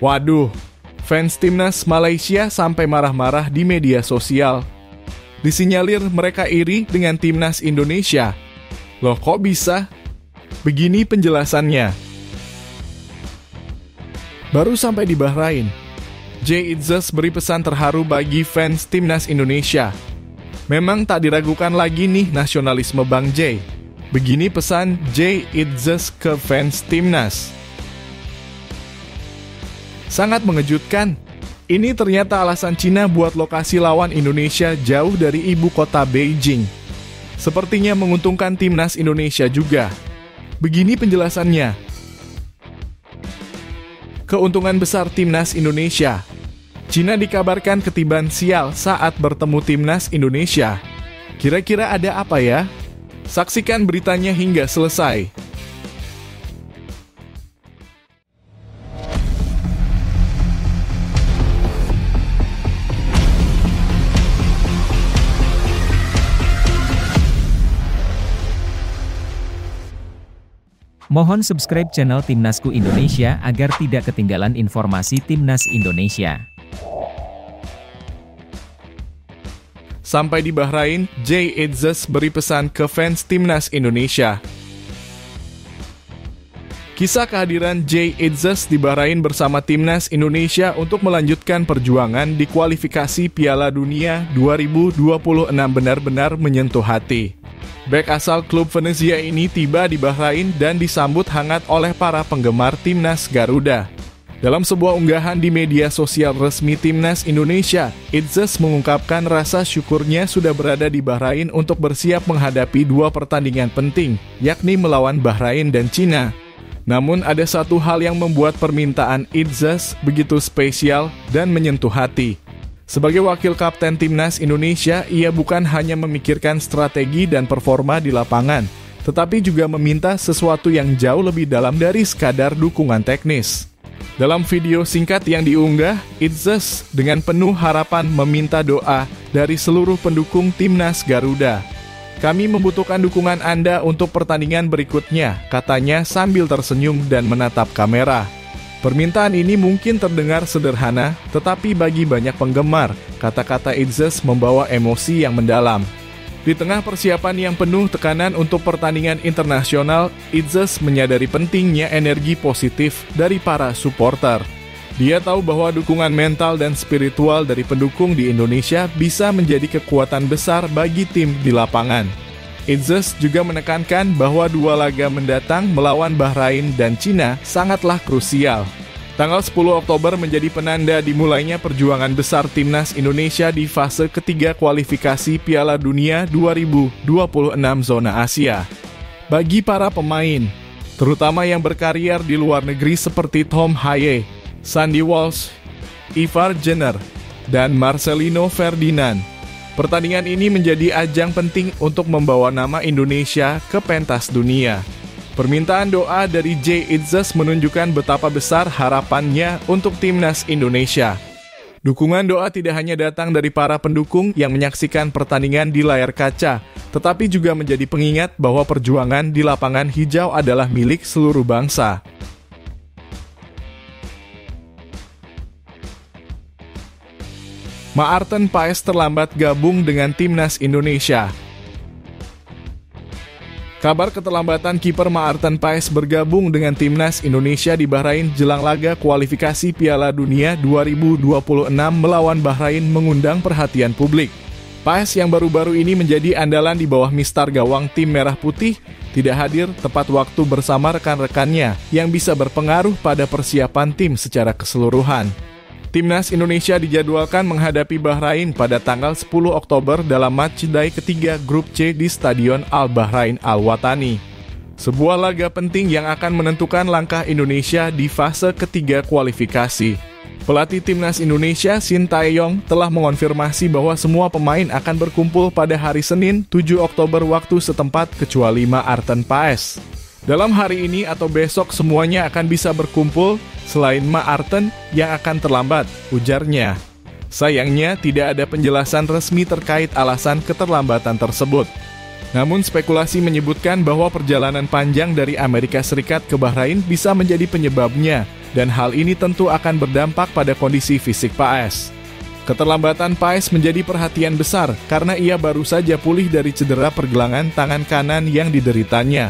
Waduh, fans timnas Malaysia sampai marah-marah di media sosial. Disinyalir mereka iri dengan timnas Indonesia. Loh kok bisa? Begini penjelasannya. Baru sampai di Bahrain, Jay Itzes beri pesan terharu bagi fans timnas Indonesia. Memang tak diragukan lagi nih nasionalisme Bang Jay. Begini pesan Jay Itzes ke fans timnas. Sangat mengejutkan. Ini ternyata alasan Cina buat lokasi lawan Indonesia jauh dari ibu kota Beijing. Sepertinya menguntungkan timnas Indonesia juga. Begini penjelasannya. Keuntungan besar timnas Indonesia. Cina dikabarkan ketiban sial saat bertemu timnas Indonesia. Kira-kira ada apa ya? Saksikan beritanya hingga selesai. Mohon subscribe channel Timnasku Indonesia agar tidak ketinggalan informasi Timnas Indonesia. Sampai di Bahrain, Jay Itzes beri pesan ke fans timnas Indonesia. Kisah kehadiran Jay Itzes di Bahrain bersama timnas Indonesia untuk melanjutkan perjuangan di kualifikasi Piala Dunia 2026 benar-benar menyentuh hati. Bek asal klub Venezia ini tiba di Bahrain dan disambut hangat oleh para penggemar timnas Garuda. Dalam sebuah unggahan di media sosial resmi timnas Indonesia, Itzes mengungkapkan rasa syukurnya sudah berada di Bahrain untuk bersiap menghadapi dua pertandingan penting, yakni melawan Bahrain dan Cina. Namun ada satu hal yang membuat permintaan Itzes begitu spesial dan menyentuh hati. Sebagai wakil kapten timnas Indonesia, ia bukan hanya memikirkan strategi dan performa di lapangan, tetapi juga meminta sesuatu yang jauh lebih dalam dari sekadar dukungan teknis. Dalam video singkat yang diunggah, Itzes dengan penuh harapan meminta doa dari seluruh pendukung timnas Garuda. Kami membutuhkan dukungan Anda untuk pertandingan berikutnya, katanya sambil tersenyum dan menatap kamera. Permintaan ini mungkin terdengar sederhana, tetapi bagi banyak penggemar, kata-kata Itzes membawa emosi yang mendalam. Di tengah persiapan yang penuh tekanan untuk pertandingan internasional, Itzes menyadari pentingnya energi positif dari para supporter. Dia tahu bahwa dukungan mental dan spiritual dari pendukung di Indonesia bisa menjadi kekuatan besar bagi tim di lapangan. Itzes juga menekankan bahwa dua laga mendatang melawan Bahrain dan Cina sangatlah krusial. Tanggal 10 Oktober menjadi penanda dimulainya perjuangan besar timnas Indonesia di fase ketiga kualifikasi Piala Dunia 2026 zona Asia. Bagi para pemain, terutama yang berkarier di luar negeri seperti Tom Haye, Sandy Walsh, Ivar Jenner, dan Marcelino Ferdinand, pertandingan ini menjadi ajang penting untuk membawa nama Indonesia ke pentas dunia. Permintaan doa dari Jay Itzes menunjukkan betapa besar harapannya untuk timnas Indonesia. Dukungan doa tidak hanya datang dari para pendukung yang menyaksikan pertandingan di layar kaca, tetapi juga menjadi pengingat bahwa perjuangan di lapangan hijau adalah milik seluruh bangsa. Maarten Paes terlambat gabung dengan timnas Indonesia. Kabar keterlambatan kiper Maarten Paes bergabung dengan timnas Indonesia di Bahrain jelang laga kualifikasi Piala Dunia 2026 melawan Bahrain mengundang perhatian publik. Paes yang baru-baru ini menjadi andalan di bawah mistar gawang tim Merah Putih tidak hadir tepat waktu bersama rekan-rekannya yang bisa berpengaruh pada persiapan tim secara keseluruhan. Timnas Indonesia dijadwalkan menghadapi Bahrain pada tanggal 10 Oktober dalam matchday ketiga Grup C di Stadion Al Bahrain Al Watani. Sebuah laga penting yang akan menentukan langkah Indonesia di fase ketiga kualifikasi. Pelatih Timnas Indonesia Shin Tae-yong telah mengonfirmasi bahwa semua pemain akan berkumpul pada hari Senin 7 Oktober waktu setempat kecuali Maarten Paes. Dalam hari ini atau besok semuanya akan bisa berkumpul selain Maarten yang akan terlambat, ujarnya. Sayangnya tidak ada penjelasan resmi terkait alasan keterlambatan tersebut. Namun spekulasi menyebutkan bahwa perjalanan panjang dari Amerika Serikat ke Bahrain bisa menjadi penyebabnya, dan hal ini tentu akan berdampak pada kondisi fisik Paes. Keterlambatan Paes menjadi perhatian besar karena ia baru saja pulih dari cedera pergelangan tangan kanan yang dideritanya.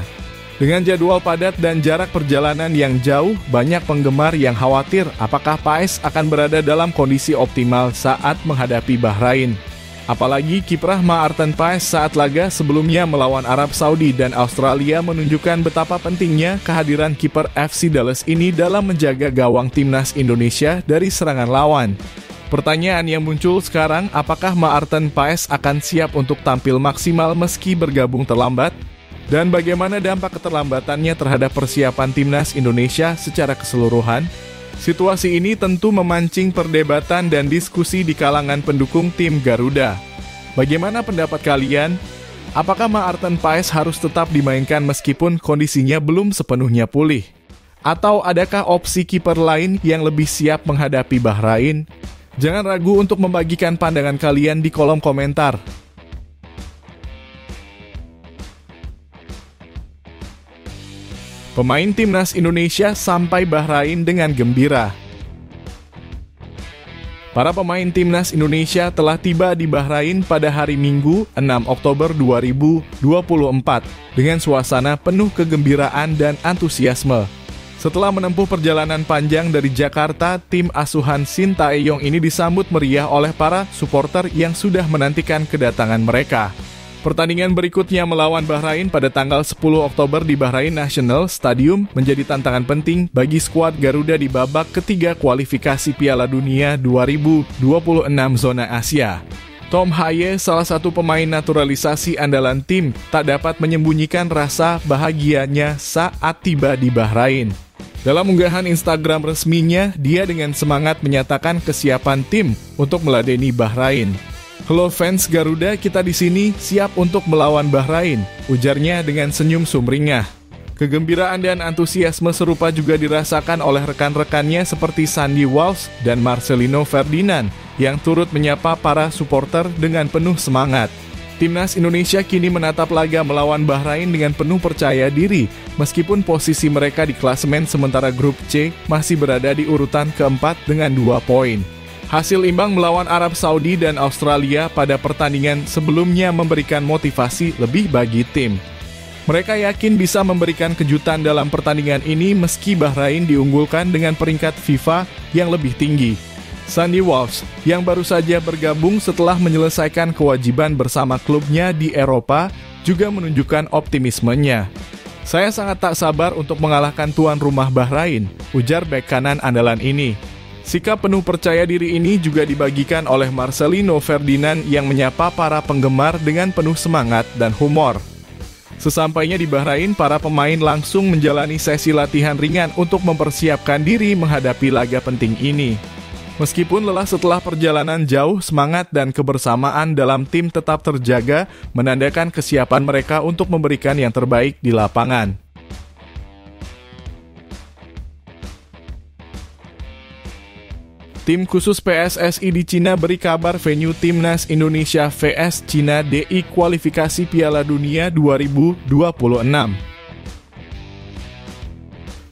Dengan jadwal padat dan jarak perjalanan yang jauh, banyak penggemar yang khawatir apakah Paes akan berada dalam kondisi optimal saat menghadapi Bahrain. Apalagi kiprah Maarten Paes saat laga sebelumnya melawan Arab Saudi dan Australia menunjukkan betapa pentingnya kehadiran kiper FC Dallas ini dalam menjaga gawang timnas Indonesia dari serangan lawan. Pertanyaan yang muncul sekarang, apakah Maarten Paes akan siap untuk tampil maksimal meski bergabung terlambat? Dan bagaimana dampak keterlambatannya terhadap persiapan timnas Indonesia secara keseluruhan? Situasi ini tentu memancing perdebatan dan diskusi di kalangan pendukung tim Garuda. Bagaimana pendapat kalian? Apakah Maarten Paes harus tetap dimainkan meskipun kondisinya belum sepenuhnya pulih? Atau adakah opsi kiper lain yang lebih siap menghadapi Bahrain? Jangan ragu untuk membagikan pandangan kalian di kolom komentar. Pemain timnas Indonesia sampai Bahrain dengan gembira. Para pemain timnas Indonesia telah tiba di Bahrain pada hari Minggu 6 Oktober 2024 dengan suasana penuh kegembiraan dan antusiasme. Setelah menempuh perjalanan panjang dari Jakarta, tim asuhan Sintayong ini disambut meriah oleh para supporter yang sudah menantikan kedatangan mereka. Pertandingan berikutnya melawan Bahrain pada tanggal 10 Oktober di Bahrain National Stadium menjadi tantangan penting bagi skuad Garuda di babak ketiga kualifikasi Piala Dunia 2026 zona Asia. Tom Haye, salah satu pemain naturalisasi andalan tim, tak dapat menyembunyikan rasa bahagianya saat tiba di Bahrain. Dalam unggahan Instagram resminya, dia dengan semangat menyatakan kesiapan tim untuk meladeni Bahrain. "Halo fans Garuda, kita di sini siap untuk melawan Bahrain," ujarnya dengan senyum sumringah. Kegembiraan dan antusiasme serupa juga dirasakan oleh rekan-rekannya seperti Sandy Walsh dan Marcelino Ferdinand yang turut menyapa para supporter dengan penuh semangat. Timnas Indonesia kini menatap laga melawan Bahrain dengan penuh percaya diri, meskipun posisi mereka di klasemen sementara grup C masih berada di urutan keempat dengan 2 poin. Hasil imbang melawan Arab Saudi dan Australia pada pertandingan sebelumnya memberikan motivasi lebih bagi tim. Mereka yakin bisa memberikan kejutan dalam pertandingan ini meski Bahrain diunggulkan dengan peringkat FIFA yang lebih tinggi. Sandy Walsh, yang baru saja bergabung setelah menyelesaikan kewajiban bersama klubnya di Eropa, juga menunjukkan optimismenya. "Saya sangat tak sabar untuk mengalahkan tuan rumah Bahrain," ujar bek kanan andalan ini. Sikap penuh percaya diri ini juga dibagikan oleh Marcelino Ferdinand yang menyapa para penggemar dengan penuh semangat dan humor. Sesampainya di Bahrain, para pemain langsung menjalani sesi latihan ringan untuk mempersiapkan diri menghadapi laga penting ini. Meskipun lelah setelah perjalanan jauh, semangat dan kebersamaan dalam tim tetap terjaga, menandakan kesiapan mereka untuk memberikan yang terbaik di lapangan. Tim khusus PSSI di Cina beri kabar venue Timnas Indonesia vs Cina DI kualifikasi Piala Dunia 2026.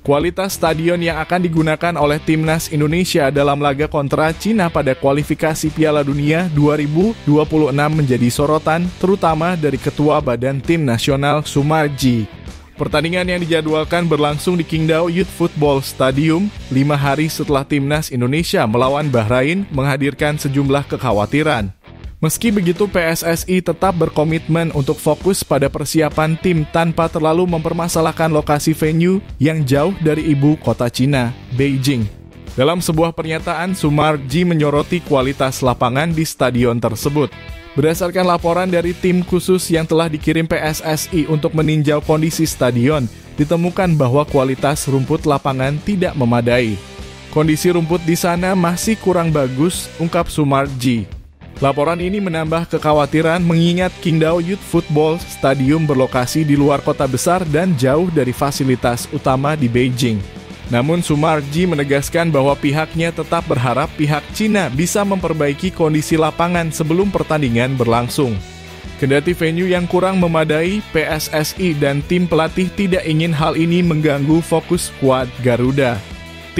Kualitas stadion yang akan digunakan oleh Timnas Indonesia dalam laga kontra Cina pada kualifikasi Piala Dunia 2026 menjadi sorotan, terutama dari Ketua Badan Tim Nasional Sumarji. Pertandingan yang dijadwalkan berlangsung di Qingdao Youth Football Stadium 5 hari setelah Timnas Indonesia melawan Bahrain menghadirkan sejumlah kekhawatiran. Meski begitu, PSSI tetap berkomitmen untuk fokus pada persiapan tim tanpa terlalu mempermasalahkan lokasi venue yang jauh dari ibu kota Cina, Beijing. Dalam sebuah pernyataan, Sumarji menyoroti kualitas lapangan di stadion tersebut. Berdasarkan laporan dari tim khusus yang telah dikirim PSSI untuk meninjau kondisi stadion, ditemukan bahwa kualitas rumput lapangan tidak memadai. "Kondisi rumput di sana masih kurang bagus," ungkap Sumarji. Laporan ini menambah kekhawatiran mengingat Qingdao Youth Football Stadium berlokasi di luar kota besar dan jauh dari fasilitas utama di Beijing. Namun Sumarji menegaskan bahwa pihaknya tetap berharap pihak Cina bisa memperbaiki kondisi lapangan sebelum pertandingan berlangsung. Kendati venue yang kurang memadai, PSSI dan tim pelatih tidak ingin hal ini mengganggu fokus skuad Garuda.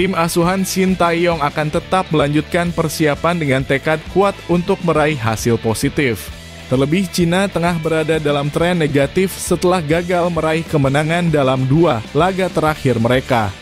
Tim asuhan Shin Tae-yong akan tetap melanjutkan persiapan dengan tekad kuat untuk meraih hasil positif. Terlebih Cina tengah berada dalam tren negatif setelah gagal meraih kemenangan dalam 2 laga terakhir mereka.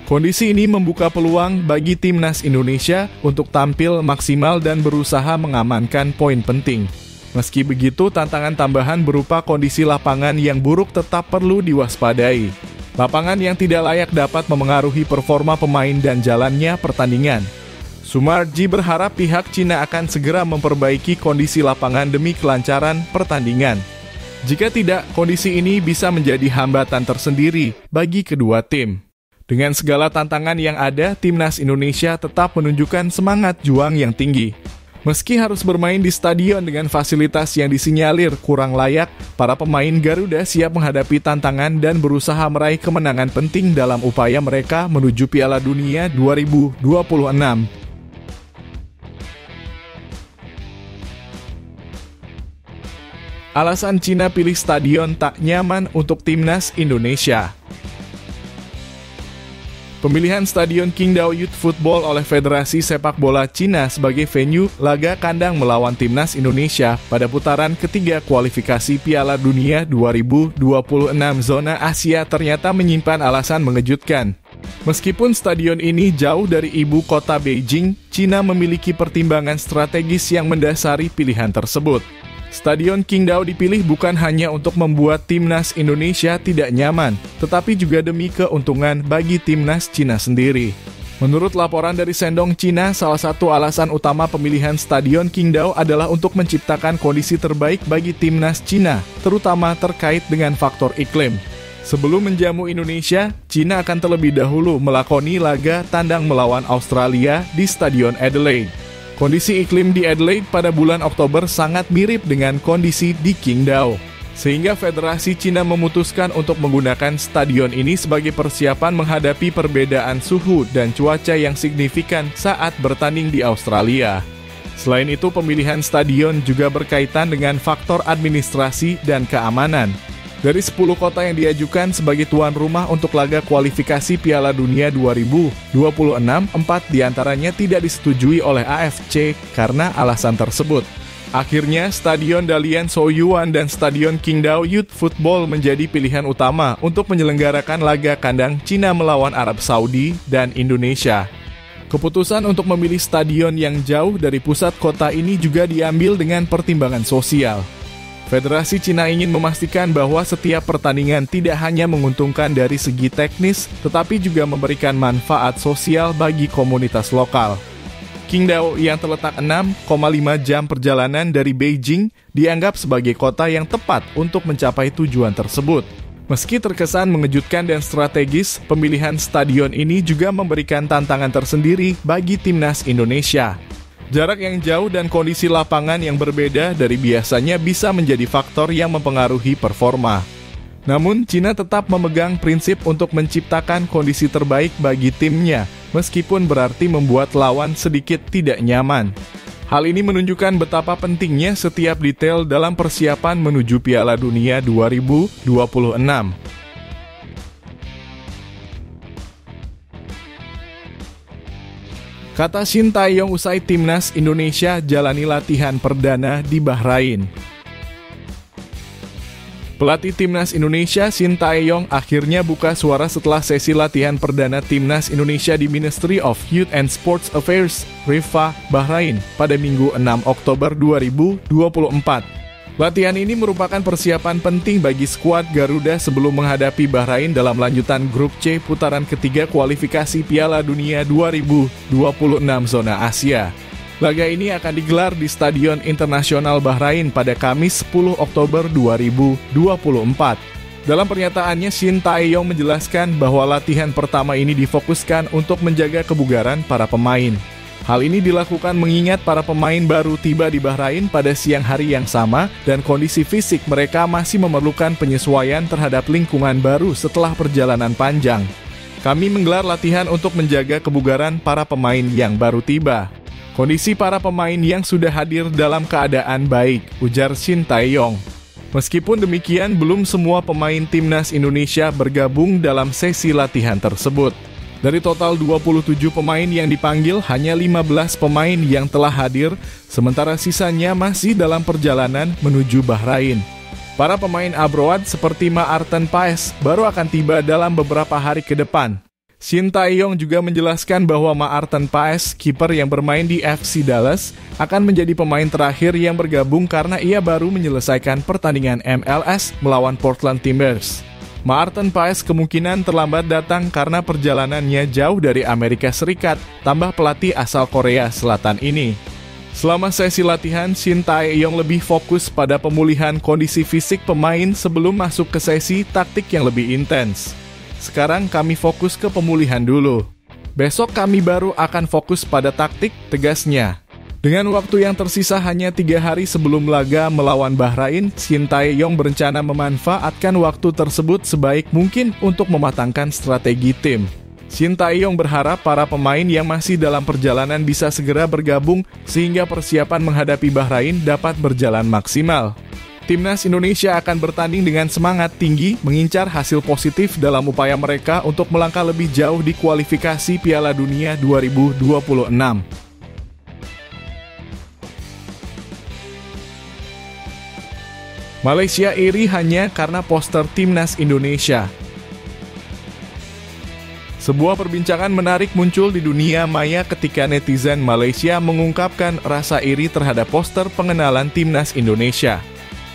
Kondisi ini membuka peluang bagi timnas Indonesia untuk tampil maksimal dan berusaha mengamankan poin penting. Meski begitu, tantangan tambahan berupa kondisi lapangan yang buruk tetap perlu diwaspadai. Lapangan yang tidak layak dapat memengaruhi performa pemain dan jalannya pertandingan. Sumarji berharap pihak Cina akan segera memperbaiki kondisi lapangan demi kelancaran pertandingan. Jika tidak, kondisi ini bisa menjadi hambatan tersendiri bagi kedua tim. Dengan segala tantangan yang ada, timnas Indonesia tetap menunjukkan semangat juang yang tinggi. Meski harus bermain di stadion dengan fasilitas yang disinyalir kurang layak, para pemain Garuda siap menghadapi tantangan dan berusaha meraih kemenangan penting dalam upaya mereka menuju Piala Dunia 2026. Alasan Cina pilih stadion tak nyaman untuk timnas Indonesia. Pemilihan Stadion Qingdao Youth Football oleh Federasi Sepak Bola Cina sebagai venue laga kandang melawan timnas Indonesia pada putaran ketiga kualifikasi Piala Dunia 2026 zona Asia ternyata menyimpan alasan mengejutkan. Meskipun stadion ini jauh dari ibu kota Beijing, Cina memiliki pertimbangan strategis yang mendasari pilihan tersebut. Stadion Qingdao dipilih bukan hanya untuk membuat timnas Indonesia tidak nyaman, tetapi juga demi keuntungan bagi timnas Cina sendiri. Menurut laporan dari Sendong Cina, salah satu alasan utama pemilihan Stadion Qingdao adalah untuk menciptakan kondisi terbaik bagi timnas Cina, terutama terkait dengan faktor iklim. Sebelum menjamu Indonesia, Cina akan terlebih dahulu melakoni laga tandang melawan Australia di Stadion Adelaide. Kondisi iklim di Adelaide pada bulan Oktober sangat mirip dengan kondisi di Qingdao, sehingga Federasi Cina memutuskan untuk menggunakan stadion ini sebagai persiapan menghadapi perbedaan suhu dan cuaca yang signifikan saat bertanding di Australia. Selain itu, pemilihan stadion juga berkaitan dengan faktor administrasi dan keamanan. Dari 10 kota yang diajukan sebagai tuan rumah untuk laga kualifikasi Piala Dunia 2026, 4 diantaranya tidak disetujui oleh AFC karena alasan tersebut. Akhirnya, Stadion Dalian Soyuan dan Stadion Qingdao Youth Football menjadi pilihan utama untuk menyelenggarakan laga kandang Cina melawan Arab Saudi dan Indonesia. Keputusan untuk memilih stadion yang jauh dari pusat kota ini juga diambil dengan pertimbangan sosial. Federasi Cina ingin memastikan bahwa setiap pertandingan tidak hanya menguntungkan dari segi teknis, tetapi juga memberikan manfaat sosial bagi komunitas lokal. Qingdao yang terletak 6,5 jam perjalanan dari Beijing dianggap sebagai kota yang tepat untuk mencapai tujuan tersebut. Meski terkesan mengejutkan dan strategis, pemilihan stadion ini juga memberikan tantangan tersendiri bagi timnas Indonesia. Jarak yang jauh dan kondisi lapangan yang berbeda dari biasanya bisa menjadi faktor yang mempengaruhi performa. Namun, Cina tetap memegang prinsip untuk menciptakan kondisi terbaik bagi timnya, meskipun berarti membuat lawan sedikit tidak nyaman. Hal ini menunjukkan betapa pentingnya setiap detail dalam persiapan menuju Piala Dunia 2026. Kata Shin Tae-yong usai timnas Indonesia jalani latihan perdana di Bahrain. Pelatih timnas Indonesia Shin Tae-yong akhirnya buka suara setelah sesi latihan perdana timnas Indonesia di Ministry of Youth and Sports Affairs, Rifah, Bahrain pada Minggu 6 Oktober 2024. Latihan ini merupakan persiapan penting bagi skuad Garuda sebelum menghadapi Bahrain dalam lanjutan grup C putaran ketiga kualifikasi Piala Dunia 2026 zona Asia. Laga ini akan digelar di Stadion Internasional Bahrain pada Kamis 10 Oktober 2024. Dalam pernyataannya, Shin Tae-yong menjelaskan bahwa latihan pertama ini difokuskan untuk menjaga kebugaran para pemain. Hal ini dilakukan mengingat para pemain baru tiba di Bahrain pada siang hari yang sama dan kondisi fisik mereka masih memerlukan penyesuaian terhadap lingkungan baru setelah perjalanan panjang. Kami menggelar latihan untuk menjaga kebugaran para pemain yang baru tiba. Kondisi para pemain yang sudah hadir dalam keadaan baik, ujar Shin Tae-yong. Meskipun demikian, belum semua pemain timnas Indonesia bergabung dalam sesi latihan tersebut. Dari total 27 pemain yang dipanggil, hanya 15 pemain yang telah hadir, sementara sisanya masih dalam perjalanan menuju Bahrain. Para pemain abroad seperti Maarten Paes baru akan tiba dalam beberapa hari ke depan. Shin Tae-yong juga menjelaskan bahwa Maarten Paes, kiper yang bermain di FC Dallas, akan menjadi pemain terakhir yang bergabung karena ia baru menyelesaikan pertandingan MLS melawan Portland Timbers. Maarten Paes kemungkinan terlambat datang karena perjalanannya jauh dari Amerika Serikat, tambah pelatih asal Korea Selatan ini. Selama sesi latihan, Shin Tae-yong lebih fokus pada pemulihan kondisi fisik pemain sebelum masuk ke sesi taktik yang lebih intens. Sekarang kami fokus ke pemulihan dulu. Besok kami baru akan fokus pada taktik, tegasnya. Dengan waktu yang tersisa hanya 3 hari sebelum laga melawan Bahrain, Shin Tae-yong berencana memanfaatkan waktu tersebut sebaik mungkin untuk mematangkan strategi tim. Shin Tae-yong berharap para pemain yang masih dalam perjalanan bisa segera bergabung sehingga persiapan menghadapi Bahrain dapat berjalan maksimal. Timnas Indonesia akan bertanding dengan semangat tinggi mengincar hasil positif dalam upaya mereka untuk melangkah lebih jauh di kualifikasi Piala Dunia 2026. Malaysia iri hanya karena poster Timnas Indonesia. Sebuah perbincangan menarik muncul di dunia maya ketika netizen Malaysia mengungkapkan rasa iri terhadap poster pengenalan Timnas Indonesia.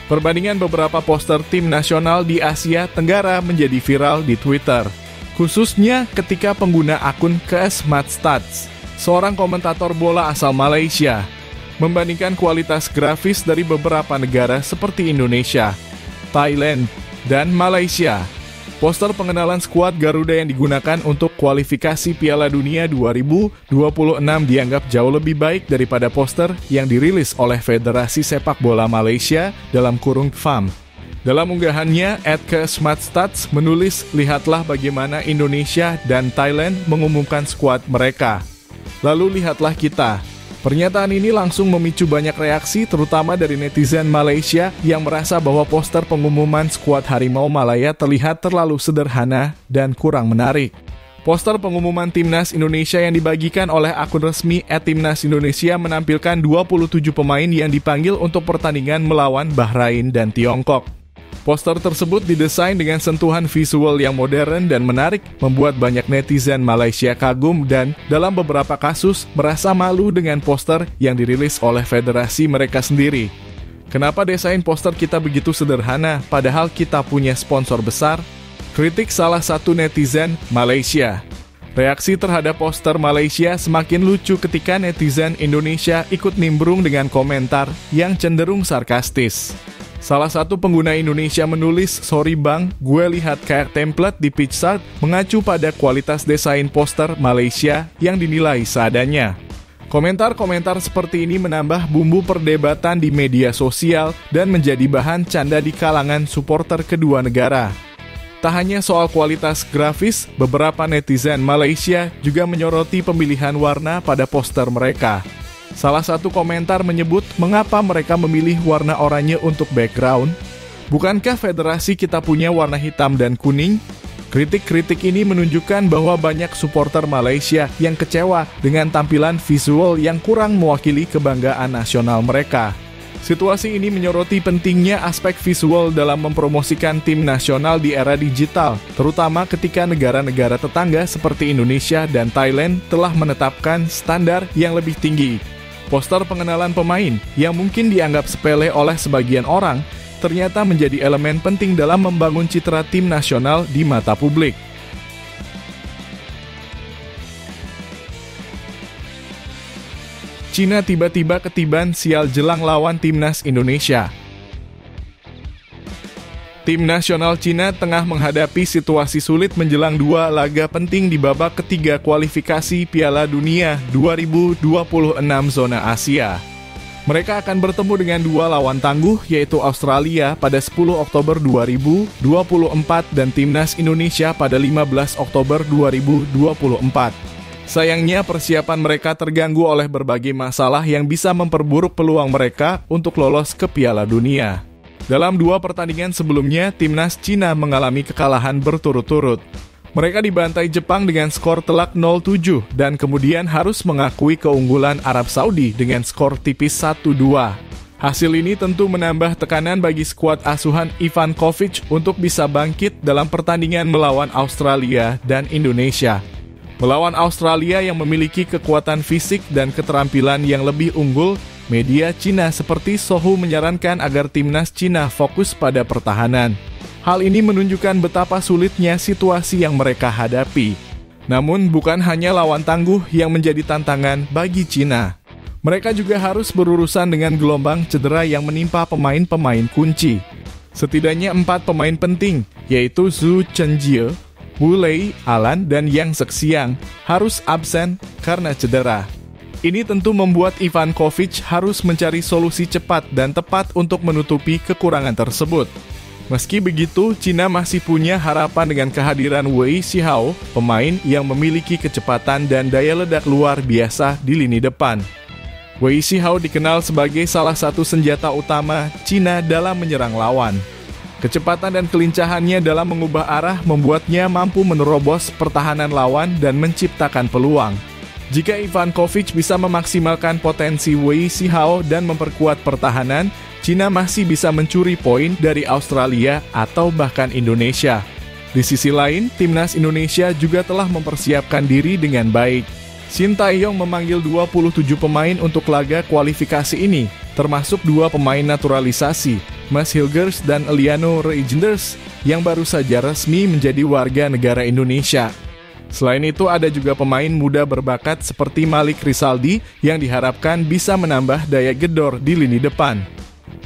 Perbandingan beberapa poster tim nasional di Asia Tenggara menjadi viral di Twitter, khususnya ketika pengguna akun KSMatStats, seorang komentator bola asal Malaysia, membandingkan kualitas grafis dari beberapa negara seperti Indonesia, Thailand, dan Malaysia. Poster pengenalan skuad Garuda yang digunakan untuk kualifikasi Piala Dunia 2026 dianggap jauh lebih baik daripada poster yang dirilis oleh Federasi Sepak Bola Malaysia (FAM). Dalam unggahannya, @KSMatStats menulis, "Lihatlah bagaimana Indonesia dan Thailand mengumumkan skuad mereka. Lalu lihatlah kita." Pernyataan ini langsung memicu banyak reaksi, terutama dari netizen Malaysia yang merasa bahwa poster pengumuman skuad Harimau Malaya terlihat terlalu sederhana dan kurang menarik. Poster pengumuman Timnas Indonesia yang dibagikan oleh akun resmi @timnasindonesia menampilkan 27 pemain yang dipanggil untuk pertandingan melawan Bahrain dan Tiongkok. Poster tersebut didesain dengan sentuhan visual yang modern dan menarik, membuat banyak netizen Malaysia kagum dan, dalam beberapa kasus, merasa malu dengan poster yang dirilis oleh federasi mereka sendiri. Kenapa desain poster kita begitu sederhana, padahal kita punya sponsor besar? Kritik salah satu netizen Malaysia. Reaksi terhadap poster Malaysia semakin lucu ketika netizen Indonesia ikut nimbrung dengan komentar yang cenderung sarkastis. Salah satu pengguna Indonesia menulis, "Sorry bang, gue lihat kayak template di PicSart mengacu pada kualitas desain poster Malaysia yang dinilai seadanya." Komentar-komentar seperti ini menambah bumbu perdebatan di media sosial dan menjadi bahan canda di kalangan supporter kedua negara. Tak hanya soal kualitas grafis, beberapa netizen Malaysia juga menyoroti pemilihan warna pada poster mereka. Salah satu komentar menyebut mengapa mereka memilih warna oranye untuk background. Bukankah federasi kita punya warna hitam dan kuning? Kritik-kritik ini menunjukkan bahwa banyak supporter Malaysia yang kecewa dengan tampilan visual yang kurang mewakili kebanggaan nasional mereka. Situasi ini menyoroti pentingnya aspek visual dalam mempromosikan tim nasional di era digital, terutama ketika negara-negara tetangga seperti Indonesia dan Thailand telah menetapkan standar yang lebih tinggi. Poster pengenalan pemain yang mungkin dianggap sepele oleh sebagian orang ternyata menjadi elemen penting dalam membangun citra tim nasional di mata publik. Cina tiba-tiba ketiban sial jelang lawan Timnas Indonesia. Tim nasional Cina tengah menghadapi situasi sulit menjelang 2 laga penting di babak ketiga kualifikasi Piala Dunia 2026 zona Asia. Mereka akan bertemu dengan 2 lawan tangguh, yaitu Australia pada 10 Oktober 2024 dan Timnas Indonesia pada 15 Oktober 2024. Sayangnya persiapan mereka terganggu oleh berbagai masalah yang bisa memperburuk peluang mereka untuk lolos ke Piala Dunia. Dalam 2 pertandingan sebelumnya, Timnas Cina mengalami kekalahan berturut-turut. Mereka dibantai Jepang dengan skor telak 0-7 dan kemudian harus mengakui keunggulan Arab Saudi dengan skor tipis 1-2. Hasil ini tentu menambah tekanan bagi skuad asuhan Ivan Kovic untuk bisa bangkit dalam pertandingan melawan Australia dan Indonesia. Melawan Australia yang memiliki kekuatan fisik dan keterampilan yang lebih unggul, media Cina seperti Sohu menyarankan agar timnas Cina fokus pada pertahanan. Hal ini menunjukkan betapa sulitnya situasi yang mereka hadapi. Namun bukan hanya lawan tangguh yang menjadi tantangan bagi Cina. Mereka juga harus berurusan dengan gelombang cedera yang menimpa pemain-pemain kunci. Setidaknya 4 pemain penting, yaitu Zhu Chenjie, Wu Lei, Alan, dan Yang Sexiang harus absen karena cedera. Ini tentu membuat Ivan Kovic harus mencari solusi cepat dan tepat untuk menutupi kekurangan tersebut. Meski begitu, Cina masih punya harapan dengan kehadiran Wei Shihao, pemain yang memiliki kecepatan dan daya ledak luar biasa di lini depan. Wei Shihao dikenal sebagai salah satu senjata utama Cina dalam menyerang lawan. Kecepatan dan kelincahannya dalam mengubah arah membuatnya mampu menerobos pertahanan lawan dan menciptakan peluang. Jika Ivan Kovic bisa memaksimalkan potensi Wei Shihao dan memperkuat pertahanan, Cina masih bisa mencuri poin dari Australia atau bahkan Indonesia. Di sisi lain, timnas Indonesia juga telah mempersiapkan diri dengan baik. Shin Tae-yong memanggil 27 pemain untuk laga kualifikasi ini, termasuk 2 pemain naturalisasi, Mas Hilgers dan Eliano Reijnders, yang baru saja resmi menjadi warga negara Indonesia. Selain itu, ada juga pemain muda berbakat seperti Malik Rizaldi yang diharapkan bisa menambah daya gedor di lini depan.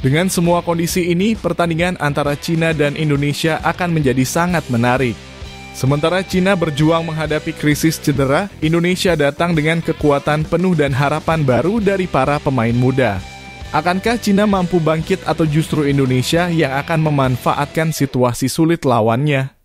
Dengan semua kondisi ini, pertandingan antara Cina dan Indonesia akan menjadi sangat menarik. Sementara Cina berjuang menghadapi krisis cedera, Indonesia datang dengan kekuatan penuh dan harapan baru dari para pemain muda. Akankah Cina mampu bangkit atau justru Indonesia yang akan memanfaatkan situasi sulit lawannya?